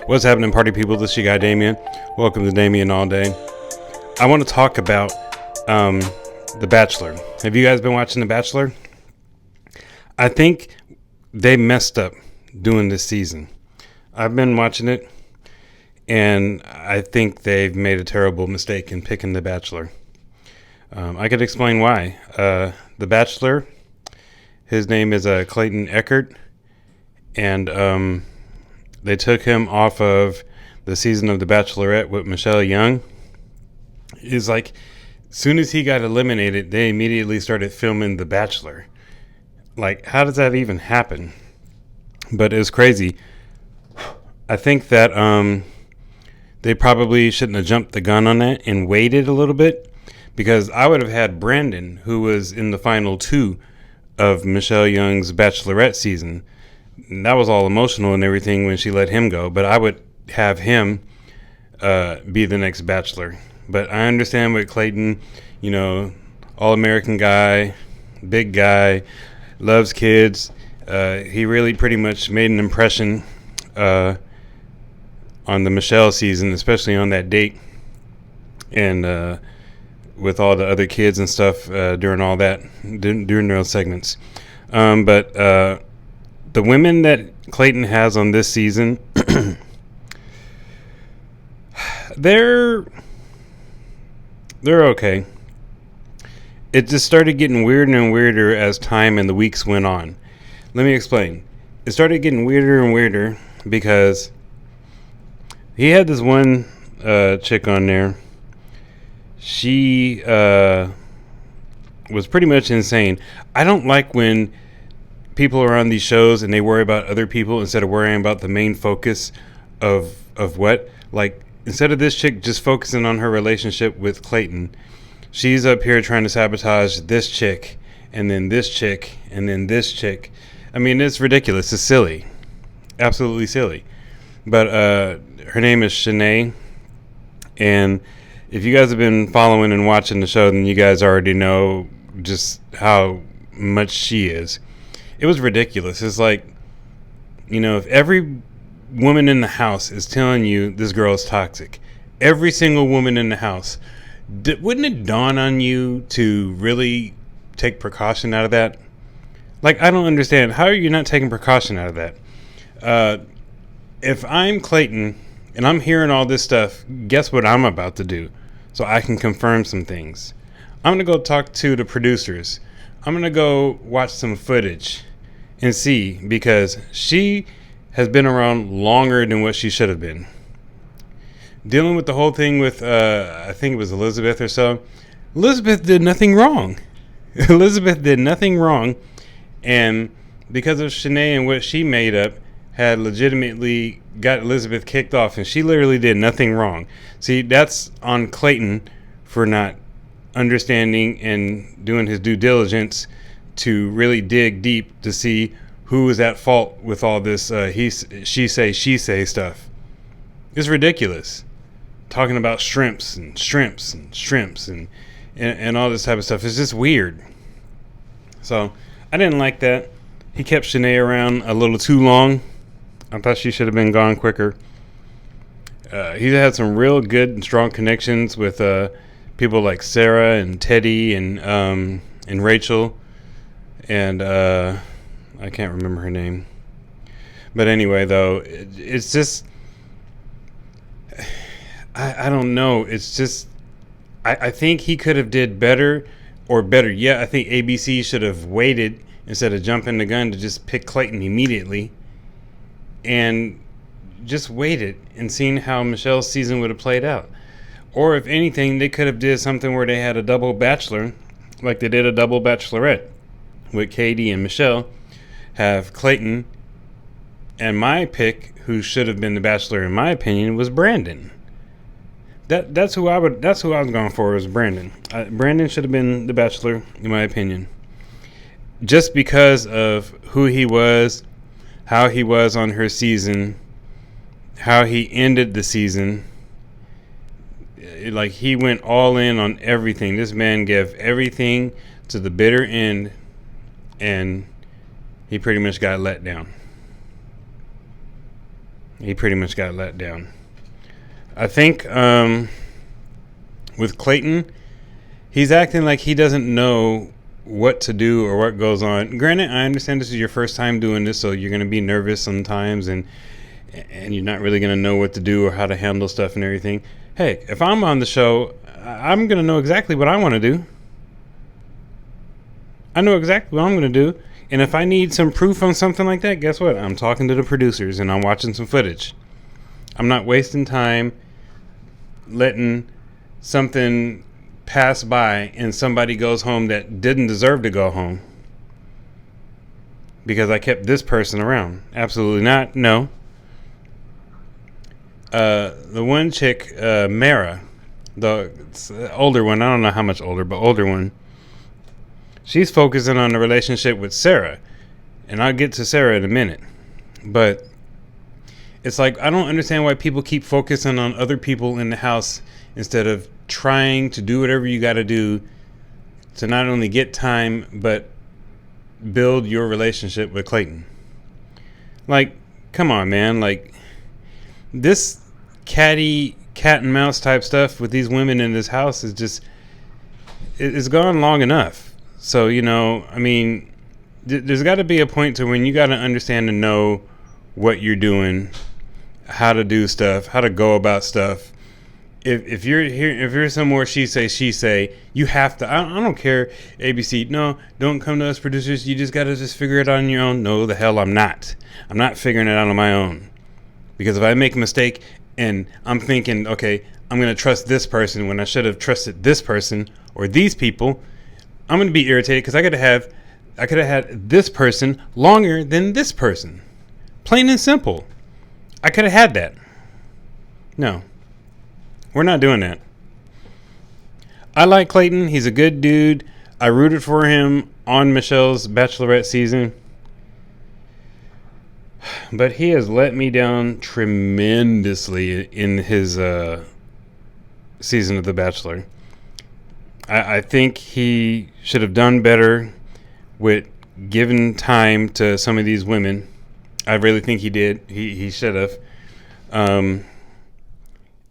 What's happening, party people? This is your guy Damien. Welcome to Damien All Day. I want to talk about The Bachelor. Have you guys been watching The Bachelor? I think they messed up doing this season. I've been watching it, and I think they've made a terrible mistake in picking The Bachelor. I could explain why. The Bachelor, his name is Clayton Echard, and they took him off of the season of The Bachelorette with Michelle Young. It's like, as soon as he got eliminated, they immediately started filming The Bachelor. Like, how does that even happen? But it's crazy. I think that they probably shouldn't have jumped the gun on that and waited a little bit, because I would have had Brandon, who was in the final 2 of Michelle Young's Bachelorette season. And that was all emotional and everything when she let him go, but I would have him be the next Bachelor. But I understand with Clayton, all-American guy, big guy, loves kids. He really pretty much made an impression on the Michelle season, especially on that date, and with all the other kids and stuff during all that, during those segments. But the women that Clayton has on this season, they're okay. It just started getting weirder and weirder as time and the weeks went on. Let me explain. It started getting weirder and weirder because he had this one chick on there. She was pretty much insane. I don't like when people are on these shows and they worry about other people instead of worrying about the main focus of what. Like, instead of this chick just focusing on her relationship with Clayton, she's up here trying to sabotage this chick, and then this chick, and then this chick. I mean, it's ridiculous. It's silly. Absolutely silly. But her name is Shanae, and if you guys have been following and watching the show, then you guys already know just how much she is. It was ridiculous. It's like, if every woman in the house is telling you this girl is toxic, every single woman in the house, wouldn't it dawn on you to really take precaution out of that? Like, I don't understand. How are you not taking precaution out of that? If I'm Clayton and I'm hearing all this stuff, guess what I'm about to do so I can confirm some things? I'm going to go talk to the producers. I'm going to go watch some footage and see, because she has been around longer than what she should have been. Dealing with the whole thing with, I think it was Elizabeth or so. Elizabeth did nothing wrong. Elizabeth did nothing wrong. And because of Shanae and what she made up, had legitimately got Elizabeth kicked off, and she literally did nothing wrong. See, that's on Clayton for not understanding and doing his due diligence to really dig deep to see who is at fault with all this she say stuff. It's ridiculous. Talking about shrimps and all this type of stuff. It's just weird. So I didn't like that. He kept Shanae around a little too long. I thought she should have been gone quicker. He had some real good and strong connections with people like Sarah and Teddy and Rachel, and I can't remember her name. But anyway, though, it's just, I don't know. It's just, I think he could have did better, or better yet, I think ABC should have waited instead of jumping the gun to just pick Clayton immediately, and just waited and seen how Michelle's season would have played out. Or if anything, they could have did something where they had a double Bachelor, like they did a double Bachelorette with Katie and Michelle. Have Clayton, and my pick, who should have been the Bachelor in my opinion, was Brandon. That's who I was going for, was Brandon. Brandon should have been the Bachelor in my opinion, just because of who he was, how he was on her season, how he ended the season. Like, he went all in on everything. This man gave everything to the bitter end, and he pretty much got let down. He pretty much got let down. I think with Clayton, he's acting like he doesn't know what to do or what goes on. Granted, I understand this is your first time doing this, so you're going to be nervous sometimes, and you're not really going to know what to do or how to handle stuff and everything. Hey, if I'm on the show, I'm going to know exactly what I want to do. I know exactly what I'm going to do. And if I need some proof on something like that, guess what? I'm talking to the producers and I'm watching some footage. I'm not wasting time letting something pass by and somebody goes home that didn't deserve to go home because I kept this person around. Absolutely not. No. The one chick, Mara, the older one, I don't know how much older, but older one, she's focusing on the relationship with Sarah. And I'll get to Sarah in a minute. But it's like, I don't understand why people keep focusing on other people in the house instead of trying to do whatever you got to do to not only get time, but build your relationship with Clayton. Like, come on, man. Like, this cat and mouse type stuff with these women in this house is just, it's gone long enough. So, I mean, there's got to be a point to when you got to understand and know what you're doing, how to do stuff, how to go about stuff. If you're here, if you're somewhere she say, you have to. I don't care. ABC, no, don't come to us producers. You just got to just figure it out on your own. No, the hell I'm not. I'm not figuring it out on my own. Because if I make a mistake and I'm thinking, okay, I'm going to trust this person when I should have trusted this person or these people, I'm going to be irritated because I could have had this person longer than this person. Plain and simple. I could have had that. No. We're not doing that. I like Clayton. He's a good dude. I rooted for him on Michelle's Bachelorette season. But he has let me down tremendously in his season of The Bachelor. I think he should have done better with giving time to some of these women. I really think he did. He should have.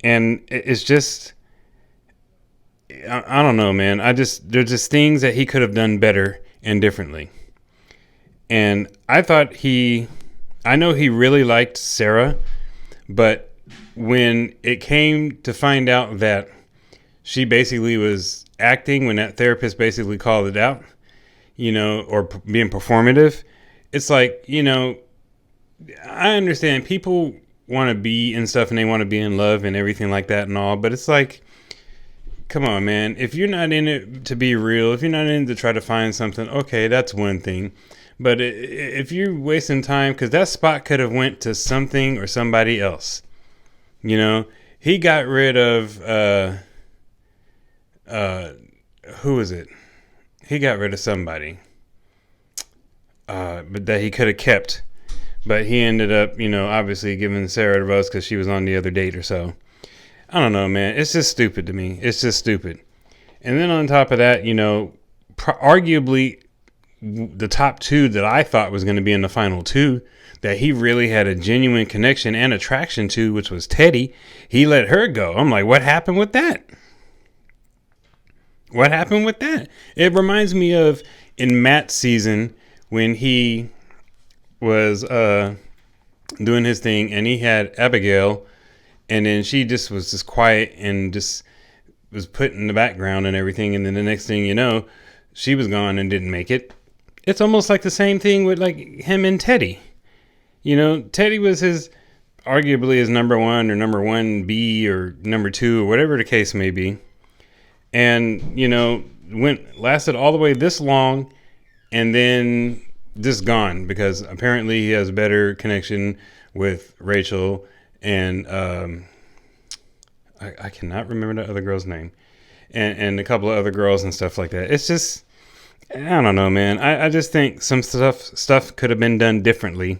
And it's just, I don't know, man. There's just things that he could have done better and differently. And I thought I know he really liked Sarah, but when it came to find out that she basically was acting when that therapist basically called it out, or being performative, it's like, I understand people want to be and stuff and they want to be in love and everything like that and all, but it's like, come on, man. If you're not in it to be real, if you're not in it to try to find something, okay, that's one thing. But if you're wasting time, because that spot could have went to something or somebody else. He got rid of, who is it? He got rid of somebody. But that he could have kept. But he ended up, obviously giving Sarah the rose because she was on the other date or so. I don't know, man. It's just stupid to me. It's just stupid. And then on top of that, arguably the top two that I thought was going to be in the final two that he really had a genuine connection and attraction to, which was Teddy. He let her go. I'm like, what happened with that? What happened with that? It reminds me of in Matt's season when he was doing his thing and he had Abigail, and then she just was just quiet and just was put in the background and everything, and then the next thing you know, she was gone and didn't make it. It's almost like the same thing with like him and Teddy. Teddy was arguably his number one or number 1B or number 2 or whatever the case may be. And, lasted all the way this long and then just gone because apparently he has a better connection with Rachel and I cannot remember the other girl's name and a couple of other girls and stuff like that. It's just, I don't know, man. I just think some stuff could have been done differently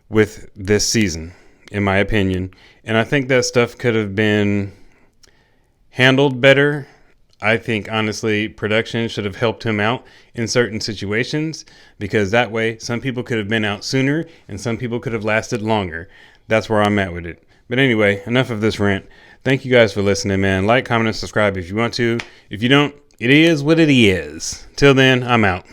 with this season, in my opinion. And I think that stuff could have been handled better. I think honestly, production should have helped him out in certain situations, because that way some people could have been out sooner and some people could have lasted longer. That's where I'm at with it. But anyway, enough of this rant. Thank you guys for listening, man. Like, comment, and subscribe if you want to. If you don't, it is what it is. Till then, I'm out.